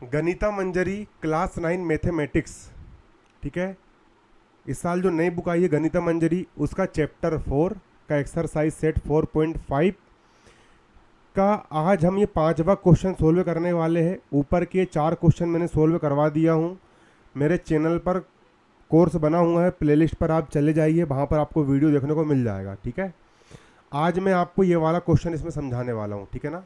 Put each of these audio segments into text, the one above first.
गणिता मंजरी class 9 mathematics, ठीक है। इस साल जो नई बुक आई है गणिता मंजरी, उसका चैप्टर 4 का एक्सरसाइज सेट 4.5 का आज हम ये 5वां क्वेश्चन सोल्व करने वाले हैं। ऊपर के 4 क्वेश्चन मैंने सोल्व करवा दिया हूँ। मेरे चैनल पर कोर्स बना हुआ है, प्लेलिस्ट पर आप चले जाइए, वहाँ पर आपको वीडियो देखने को मिल जाएगा, ठीक है। आज मैं आपको ये वाला क्वेश्चन इसमें समझाने वाला हूँ, ठीक है ना।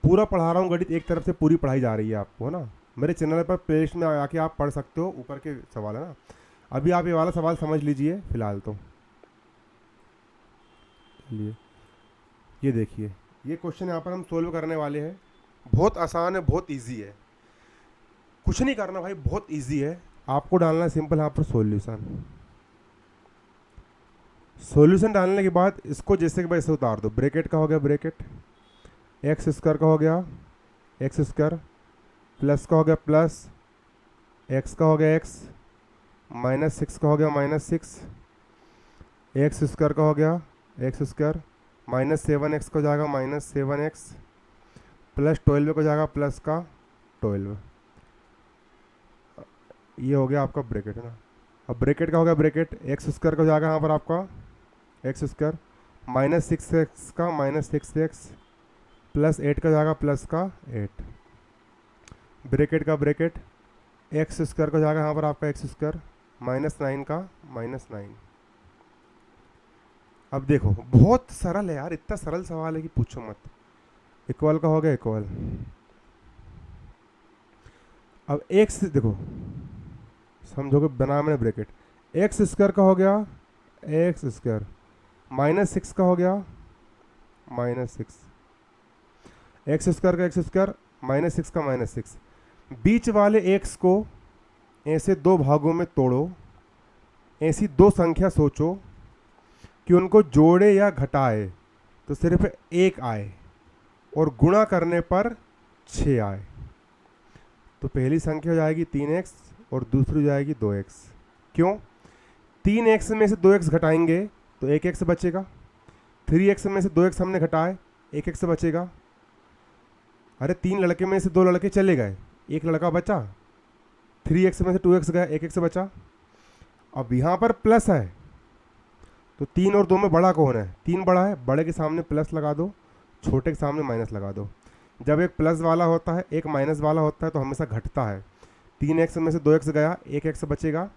पूरा पढ़ा रहा हूँ गणित, एक तरफ से पूरी पढ़ाई जा रही है आपको, है ना। मेरे चैनल पर प्लेलिस्ट में आके आप पढ़ सकते हो, ऊपर के सवाल है ना। अभी आप ये वाला सवाल समझ लीजिए फिलहाल तो। चलिए ये देखिए, ये क्वेश्चन यहाँ पर हम सोल्व करने वाले हैं। बहुत आसान है, बहुत इजी है, कुछ नहीं करना भाई, बहुत इजी है। आपको डालना है सिंपल यहाँ पर सॉल्यूशन। सॉल्यूशन डालने के बाद इसको जैसे कि वैसे उतार दो। ब्रैकेट का हो गया ब्रैकेट, एक्स स्क्वायर का हो गया एक्स स्क्वायर, प्लस का हो गया प्लस, एक्स का हो गया एक्स, -6 का हो गया -6, एक्स स्क्वायर का हो गया एक्स स्क्वायर, -7x का हो जाएगा -7x, प्लस 12 का हो जाएगा प्लस का 12। ये हो गया आपका ब्रैकेट, है ना। अब ब्रैकेट का हो गया ब्रैकेट, एक्स स्क्वायर का हो जाएगा यहाँ पर आपका एक्स स्क्वायर, -6x का -6x, प्लस 8 का हो जाएगा प्लस का 8, ब्रैकेट का ब्रैकेट, एक्स स्क्वायर का हो जाएगा यहाँ पर आपका एक्स स्क्वायर, -9 का -9। अब देखो बहुत सरल है यार, इतना सरल सवाल है कि पूछो मत। इक्वल का हो गया इक्वल। अब एक्स देखो, समझोगे बना मैंने ब्रैकेट, एक्स स्क्वायर का हो गया एक्स स्क्वायर, -6 का हो गया -6, एक्स स्क्वायर का एक्स स्क्वायर, -6 का -6। बीच वाले एक्स को ऐसे दो भागों में तोड़ो, ऐसी दो संख्या सोचो कि उनको जोड़े या घटाए तो सिर्फ एक आए और गुणा करने पर 6 आए। तो पहली संख्या हो जाएगी 3x और दूसरी हो जाएगी 2x। क्यों? 3x में से 2x घटाएंगे तो 1x बचेगा, 3x में से 2x हमने घटाए 1x बचेगा। अरे 3 लड़के में से 2 लड़के चले गए, एक लड़का बचा, 3x में से 2x गया, 1x बचा। अब यहाँ पर प्लस है तो 3 और 2 में बड़ा कौन है? 3 बड़ा है, बड़े के सामने प्लस लगा दो, छोटे के सामने माइनस लगा दो। जब एक प्लस वाला होता है एक माइनस वाला होता है तो हमेशा घटता है। 3x में से 2x गया, 1x बचेगा,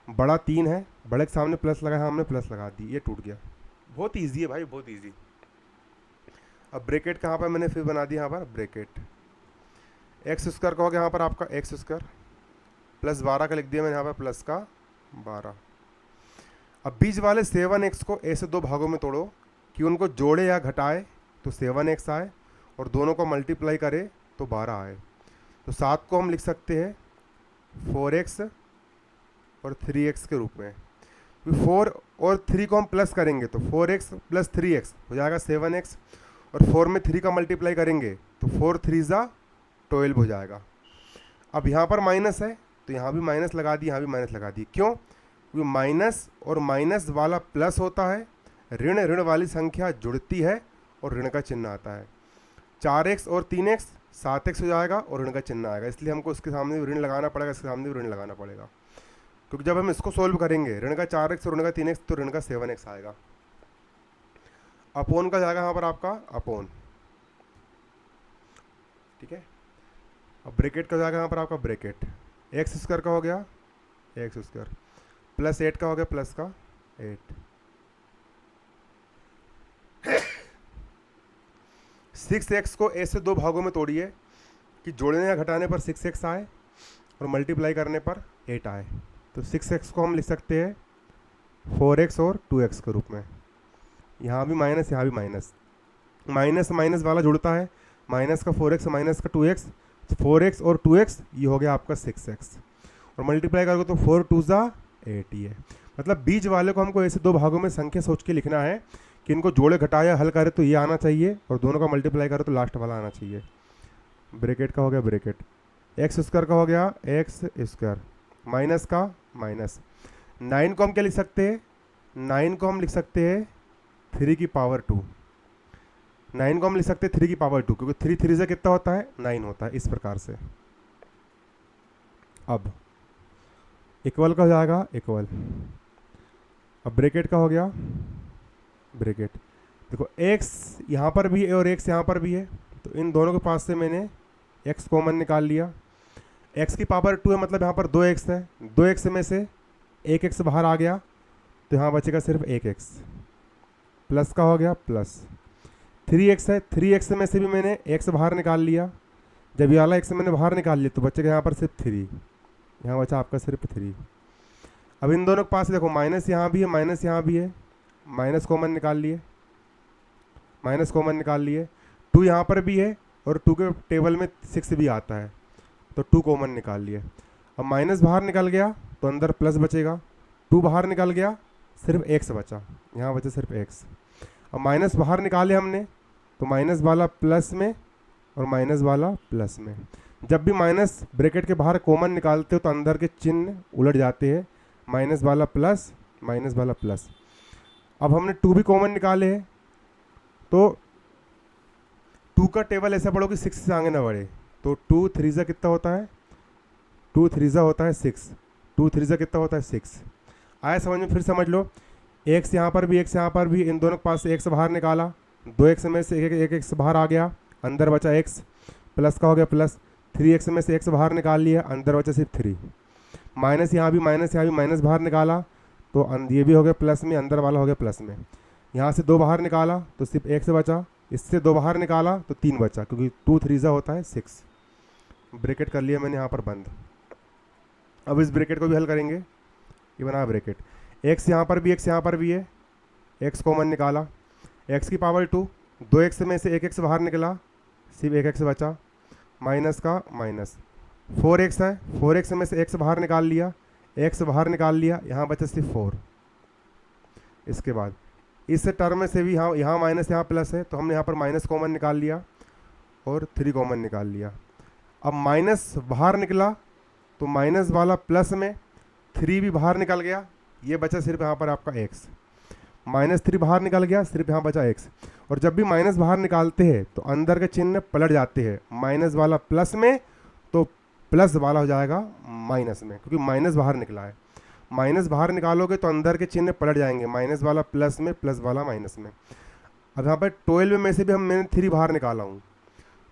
बड़ा 3 है, बड़े के सामने प्लस लगाया, हमने प्लस लगा दी, ये टूट गया। बहुत ईजी है भाई, बहुत ईजी। अब ब्रैकेट कहाँ पर मैंने फिर बना दिया, यहाँ पर ब्रैकेट, एक्स स्क्वायर का हो गया यहाँ पर आपका एक्स स्क्वायर, प्लस 12 का लिख दिया मैंने यहाँ पर प्लस का 12। अब बीच वाले 7x को ऐसे दो भागों में तोड़ो कि उनको जोड़े या घटाए तो 7x आए और दोनों को मल्टीप्लाई करे तो 12 आए। तो 7 को हम लिख सकते हैं 4x और 3x के रूप में। 4 और 3 को हम प्लस करेंगे तो 4x प्लस 3x हो जाएगा 7x, और 4 में 3 का मल्टीप्लाई करेंगे तो 4 3 ज़ा 12 हो जाएगा। अब यहाँ पर माइनस है तो यहाँ भी माइनस लगा दी, यहाँ भी माइनस लगा दी। क्यों? क्योंकि माइनस और माइनस वाला प्लस होता है, ऋण ऋण वाली संख्या जुड़ती है और ऋण का चिन्ह आता है। 4x और 3x 7x हो जाएगा और ऋण का चिन्ह आएगा, इसलिए हमको इसके सामने भी ऋण लगाना पड़ेगा, इसके सामने भी ऋण लगाना पड़ेगा। क्योंकि जब हम इसको सोल्व करेंगे ऋण का 4x और ऋण का 3x तो ऋण का 7x आएगा। अपोन का जाएगा यहाँ पर आपका अपोन, ठीक है। अब ब्रैकेट का जाएगा यहाँ पर आपका ब्रैकेट, एक्स स्क्वायर का हो गया एक्स स्क्वायर, प्लस 8 का हो गया प्लस का 8। 6x को ऐसे दो भागों में तोड़िए कि जोड़ने या घटाने पर 6x आए और मल्टीप्लाई करने पर 8 आए। तो 6x को हम लिख सकते हैं 4x और 2x के रूप में। यहाँ भी माइनस, यहाँ भी माइनस, माइनस माइनस वाला जुड़ता है, माइनस का 4x माइनस का 2x, 4x और 2x ये हो गया आपका 6x, और मल्टीप्लाई करोगे तो 4 2 ज़ा 8 ही है। मतलब बीच वाले को हमको ऐसे दो भागों में संख्या सोच के लिखना है कि इनको जोड़े घटाया हल करे तो ये आना चाहिए और दोनों का मल्टीप्लाई करे तो लास्ट वाला आना चाहिए। ब्रैकेट का हो गया ब्रैकेट, एक्स स्क्वायर का हो गया एक्स स्क्वायर, माइनस का माइनस। 9 को हम क्या लिख सकते हैं? 9 को हम लिख सकते हैं 3 की पावर 2। 9 को हम लिख सकते हैं 3 की पावर 2, क्योंकि 3 3 से कितना होता है 9 होता है, इस प्रकार से। अब इक्वल का हो जाएगा इक्वल, अब ब्रैकेट का हो गया ब्रैकेट। देखो x यहाँ पर भी है और x यहाँ पर भी है, तो इन दोनों के पास से मैंने x कॉमन निकाल लिया। x की पावर 2 है, मतलब यहाँ पर 2x है, 2x में से 1x बाहर आ गया, तो यहाँ बचेगा सिर्फ 1x, प्लस का हो गया प्लस। 3x है, 3x में से भी मैंने x बाहर निकाल लिया, जब ये वाला x मैंने बाहर निकाल लिया तो बचेगा यहाँ पर सिर्फ 3, यहाँ बचा आपका सिर्फ 3। अब इन दोनों के पास देखो माइनस यहाँ भी है, माइनस यहाँ भी है, माइनस कॉमन निकाल लिए, माइनस कॉमन निकाल लिए। 2 यहाँ पर भी है और 2 के टेबल में 6 भी आता है, तो 2 कॉमन निकाल लिए। अब माइनस बाहर निकल गया तो अंदर प्लस बचेगा, 2 बाहर निकल गया, सिर्फ x बचा, यहाँ बचा सिर्फ x। अब माइनस बाहर निकाले हमने, तो माइनस वाला प्लस में और माइनस वाला प्लस में। जब भी माइनस ब्रैकेट के बाहर कॉमन निकालते हो तो अंदर के चिन्ह उलट जाते हैं, माइनस वाला प्लस, माइनस वाला प्लस। अब हमने 2 भी कॉमन निकाले हैं, तो 2 का टेबल ऐसा पढ़ो कि 6 से आगे ना बढ़े, तो 2 3 से कितना होता है, 2 3 से होता है 6, 2 3 से कितना होता है 6। आया समझ में? फिर समझ लो, x यहाँ पर भी, x यहाँ पर भी, इन दोनों के पास से x बाहर निकाला, 2x में से एक x बाहर आ गया, अंदर बचा x, प्लस का हो गया प्लस। 3x में से x बाहर निकाल लिया, अंदर बचा सिर्फ 3। माइनस यहाँ भी, माइनस यहाँ भी, माइनस बाहर निकाला तो ये भी हो गया प्लस में, अंदर वाला हो गया प्लस में। यहाँ से 2 बाहर निकाला तो सिर्फ x बचा, इससे 2 बाहर निकाला तो 3 बचा, क्योंकि 2 3 होता है 6। ब्रैकेट कर लिया मैंने यहाँ पर बंद। अब इस ब्रैकेट को भी हल करेंगे, ये बना ब्रैकेट। x यहाँ पर भी, x यहाँ पर भी है, x कॉमन निकाला, x की पावर 2, 2x में से 1x बाहर निकला, सिर्फ 1x बचा, माइनस का माइनस। 4x है, 4x में से x बाहर निकाल लिया, x बाहर निकाल लिया, यहाँ बचा सिर्फ 4। इसके बाद इस टर्म से भी यहाँ माइनस यहाँ प्लस है, तो हमने यहाँ पर माइनस कॉमन निकाल लिया और 3 कॉमन निकाल लिया। अब माइनस बाहर निकला तो माइनस वाला प्लस में 3 भी बाहर निकल गया, ये बचा सिर्फ यहाँ पर आपका x। -3 बाहर निकल गया, सिर्फ यहाँ बचा x। और जब भी माइनस बाहर निकालते हैं तो अंदर के चिन्ह पलट जाते हैं, माइनस वाला प्लस में तो प्लस वाला हो जाएगा माइनस में, क्योंकि माइनस बाहर निकला है। माइनस बाहर निकालोगे तो अंदर के चिन्ह पलट जाएंगे, माइनस वाला प्लस में, प्लस वाला माइनस में। अब यहाँ पर 12 में से भी मैंने 3 बाहर निकाला हूँ,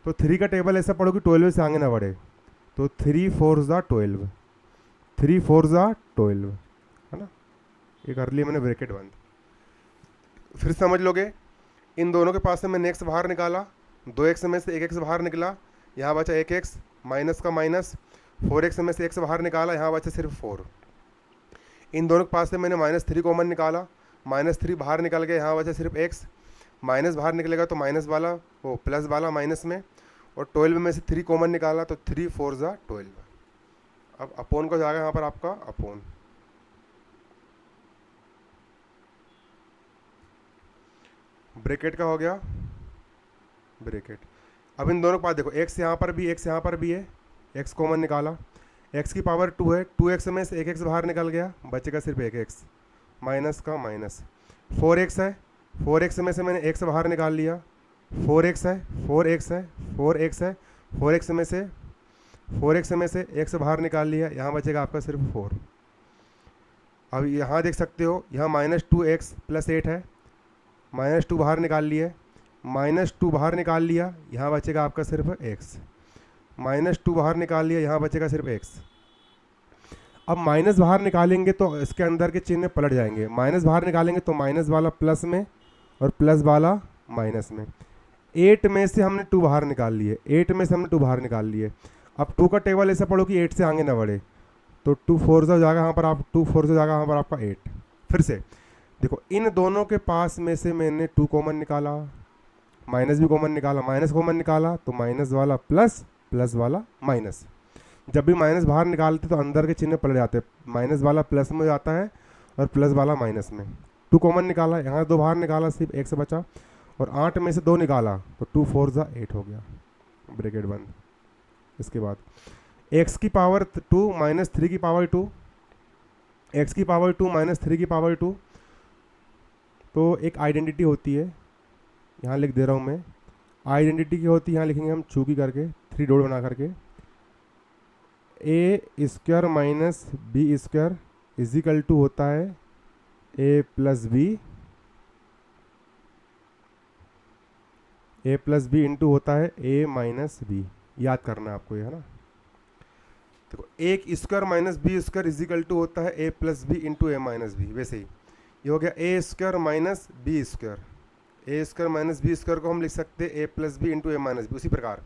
तो 3 का टेबल ऐसा पढ़ो कि 12 से आगे ना बढ़े, तो 3 4 12, 3 4 12, है ना। ये कर लिया मैंने ब्रैकेट बंद। फिर समझ लोगे, इन दोनों के पास से मैंने x बाहर निकाला, 2x में से 1x बाहर निकला, यहाँ बचा 1x, माइनस का माइनस। 4x में से x बाहर निकाला, यहाँ बचा सिर्फ 4। इन दोनों के पास से मैंने -3 कॉमन निकाला, -3 बाहर निकल गया, यहाँ बचा सिर्फ x। माइनस बाहर निकलेगा तो माइनस वाला वो प्लस वाला माइनस में, और 12 में से 3 कॉमन निकाला तो 3 4 12। अब अपोन को जाएगा यहाँ पर आपका अपोन। ब्रैकेट का हो गया ब्रैकेट। अब इन दोनों के पास देखो, x यहाँ पर भी, x यहाँ पर भी है, x कॉमन निकाला, x की पावर 2 है, 2x में से 1x बाहर निकल गया, बचेगा सिर्फ 1x, माइनस का माइनस। 4x है, 4x में से मैंने x बाहर निकाल लिया, 4x है, 4x है, 4x है, 4x में से x बाहर निकाल लिया, यहाँ बचेगा आपका सिर्फ 4। अब यहाँ देख सकते हो, यहाँ -2x + 8 है, -2 बाहर निकाल लिए, -2 बाहर निकाल लिया, यहाँ बचेगा आपका सिर्फ x, -2 बाहर निकाल लिया, यहाँ बचेगा सिर्फ x। अब माइनस बाहर निकालेंगे तो इसके अंदर के चिन्ह पलट जाएंगे, माइनस बाहर निकालेंगे तो माइनस वाला प्लस में और प्लस वाला माइनस में। 8 में से हमने 2 बाहर निकाल लिए, 8 में से हमने 2 बाहर निकाल लिए। अब 2 का टेबल ऐसा पढ़ो कि 8 से आगे ना बढ़े, तो 2 4 हो जाएगा यहाँ पर, आप 2 4 हो जाएगा यहाँ पर आपका 8। फिर से देखो, इन दोनों के पास में से मैंने 2 कॉमन निकाला, माइनस भी कॉमन निकाला, माइनस कॉमन निकाला तो माइनस वाला प्लस, प्लस वाला माइनस। जब भी माइनस बाहर निकालते तो अंदर के चिन्ह पलट जाते हैं, माइनस वाला प्लस में जाता है और प्लस वाला माइनस में। 2 कॉमन निकाला, यहाँ 2 बाहर निकाला, सिर्फ x बचा, और 8 में से 2 निकाला तो 2 4 8 हो गया, ब्रैकेट बंद। इसके बाद x की पावर 2 -3 की पावर 2, x की पावर 2 -3 की पावर 2, तो एक आइडेंटिटी होती है यहाँ लिख दे रहा हूँ मैं। आइडेंटिटी की होती है, यहाँ लिखेंगे हम छू की करके, 3 डॉट बना करके, A square minus B square equal to होता है ए प्लस बी इंटू होता है ए माइनस बी। याद करना है आपको ये, है ना। देखो एक square minus B square equal to होता है A plus B into A minus B. वैसे ही ये हो गया A square minus B square, A square minus B square को हम लिख सकते हैं A plus B into A minus B. उसी प्रकार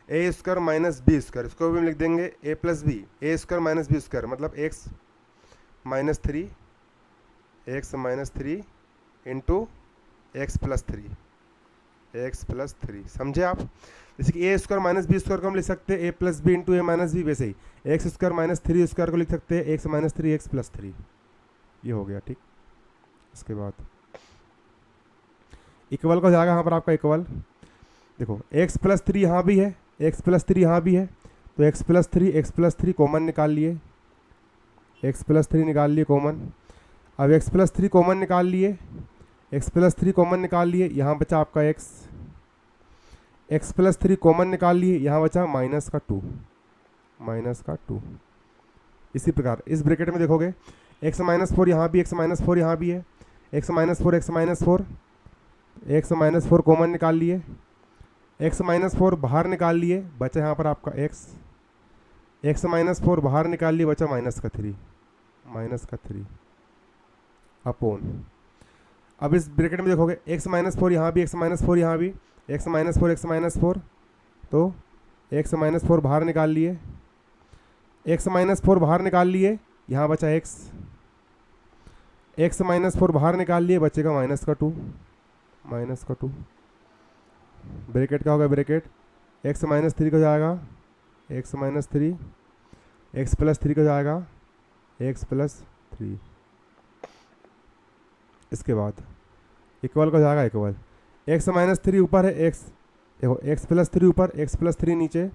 A square minus B square, इसको भी हम लिख देंगे A plus B, A square minus B square मतलब X minus three into X plus three. समझे आप। जैसे कि A square minus B square को हम लिख सकते हैं A plus B into A minus B. वैसे ही X square minus three square को लिख सकते हैं X minus three X plus three. ये हो गया, ठीक। इसके बाद इक्वल का हो जाएगा यहाँ पर आपका इक्वल। देखो एक्स प्लस थ्री यहाँ भी है, एक्स प्लस थ्री यहाँ भी है, तो एक्स प्लस थ्री कॉमन निकाल लिए, एक्स प्लस थ्री निकाल लिए कॉमन। अब एक्स प्लस थ्री कॉमन निकाल लिए, एक्स प्लस थ्री कॉमन निकाल लिए, यहाँ बचा आपका एक्स प्लस थ्री कॉमन निकाल लिए, यहाँ बचा माइनस का टू। इसी प्रकार इस ब्रैकेट में देखोगे एक्स माइनस फोर यहाँ भी, एक्स माइनस फोर यहाँ भी है, एक्स माइनस फोर कॉमन निकाल लिए, एक्स माइनस फोर बाहर निकाल लिए, बचा यहाँ पर आपका एक्स माइनस फोर बाहर निकाल लिए, बचा माइनस का थ्री अपॉन। अब इस ब्रैकेट में देखोगे एक्स माइनस फोर यहाँ भी, एक्स माइनस फोर यहाँ भी, एक्स माइनस फोर, तो एक्स माइनस फोर बाहर निकाल लिए, एक्स माइनस फोर बाहर निकाल लिए, यहाँ बचा एक्स माइनस फोर बाहर निकाल लिए, बचेगा माइनस का टू। ब्रैकेट का होगा ब्रैकेट एक्स माइनस थ्री का जाएगा x minus three, X plus three का जाएगा एक्स प्लस थ्री। इसके बाद इक्वल का जाएगा इक्वल, एक्स माइनस थ्री ऊपर है, एक्स देखो एक्स प्लस थ्री ऊपर, एक्स प्लस थ्री नीचे,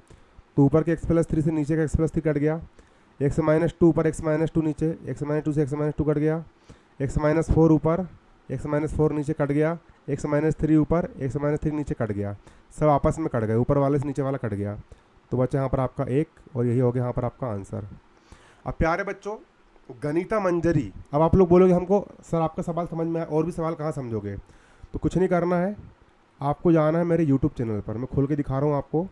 तो ऊपर के एक्स प्लस थ्री से नीचे का एक्स प्लस थ्री कट गया, एक्स माइनस टू ऊपर, एक्स माइनस टू नीचे, एक्स माइनस टू से एक्स माइनस टू कट गया, एक्स माइनस फोर ऊपर, एक्स माइनस फोर नीचे कट गया, एक्स माइनस थ्री ऊपर, एक्स माइनस थ्री नीचे कट गया, सब आपस में कट गए, ऊपर वाले से नीचे वाला कट गया, तो बच्चा यहाँ पर आपका एक, और यही हो गया यहाँ पर आपका आंसर। अब प्यारे बच्चों गणिता मंजरी, अब आप लोग बोलोगे हमको सर आपका सवाल समझ में आया, और भी सवाल कहाँ समझोगे, तो कुछ नहीं करना है, आपको जाना है मेरे यूट्यूब चैनल पर, मैं खोल के दिखा रहा हूँ आपको,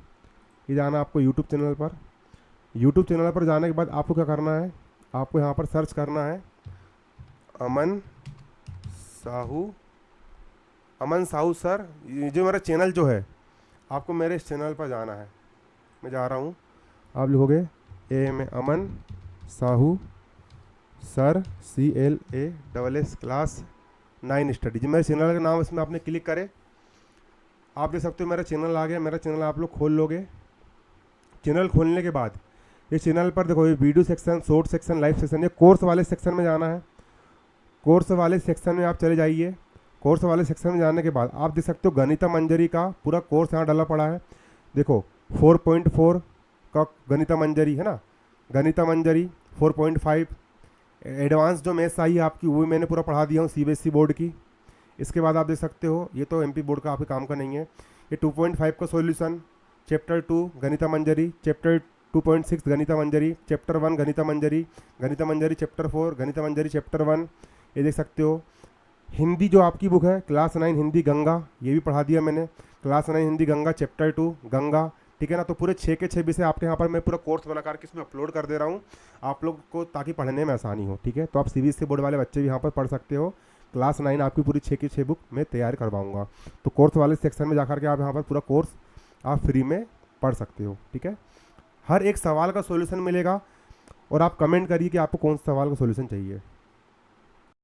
ये जाना है आपको यूट्यूब चैनल पर। यूट्यूब चैनल पर जाने के बाद आपको क्या करना है, आपको यहाँ पर सर्च करना है अमन साहू सर, ये जो मेरा चैनल जो है, आपको मेरे इस चैनल पर जाना है, मैं जा रहा हूँ। आप लिखोगे ए में Aman Sahu sir CLASS class 9 study, जो मेरे चैनल का नाम, इसमें आपने क्लिक करे, आप देख सकते हो मेरा चैनल आ गया। मेरा चैनल आप लोग खोल लोगे। चैनल खोलने के बाद ये चैनल पर देखो, ये video section, short section, live section, ये कोर्स वाले सेक्शन में जाना है। कोर्स वाले सेक्शन में आप चले जाइए। कोर्स वाले सेक्शन में जाने के बाद आप देख सकते हो गणिता मंजरी का पूरा कोर्स यहाँ डाला पड़ा है। देखो 4.4 का गणिता मंजरी है ना, गणिता मंजरी 4.5 एडवांस जो मैथ्स आई है आपकी, वो भी मैंने पूरा पढ़ा दिया हूँ CBSE बोर्ड की। इसके बाद आप देख सकते हो, ये तो MP बोर्ड का आपके काम का नहीं है, ये 2.5 का सॉल्यूशन, चैप्टर 2 गणिता मंजरी, चैप्टर 2.6 गणिता मंजरी, चैप्टर 1 गणिता मंजरी चैप्टर 4, गणिता मंजरी चैप्टर 1, ये देख सकते हो। हिंदी जो आपकी बुक है क्लास 9 हिंदी गंगा, ये भी पढ़ा दिया मैंने, क्लास 9 हिंदी गंगा चैप्टर 2 गंगा, ठीक है ना। तो पूरे 6 के 6 विषय आपके यहाँ पर मैं पूरा कोर्स बना करके इसमें अपलोड कर दे रहा हूँ आप लोग को, ताकि पढ़ने में आसानी हो, ठीक है। तो आप CBSE बोर्ड वाले बच्चे भी यहाँ पर पढ़ सकते हो। क्लास 9 आपकी पूरी 6 की 6 बुक मैं तैयार करवाऊँगा। तो कोर्स वाले सेक्शन में जाकर के आप यहाँ पर पूरा कोर्स आप फ्री में पढ़ सकते हो, ठीक है। हर एक सवाल का सॉल्यूशन मिलेगा, और आप कमेंट करिए कि आपको कौन सा सवाल का सॉल्यूशन चाहिए।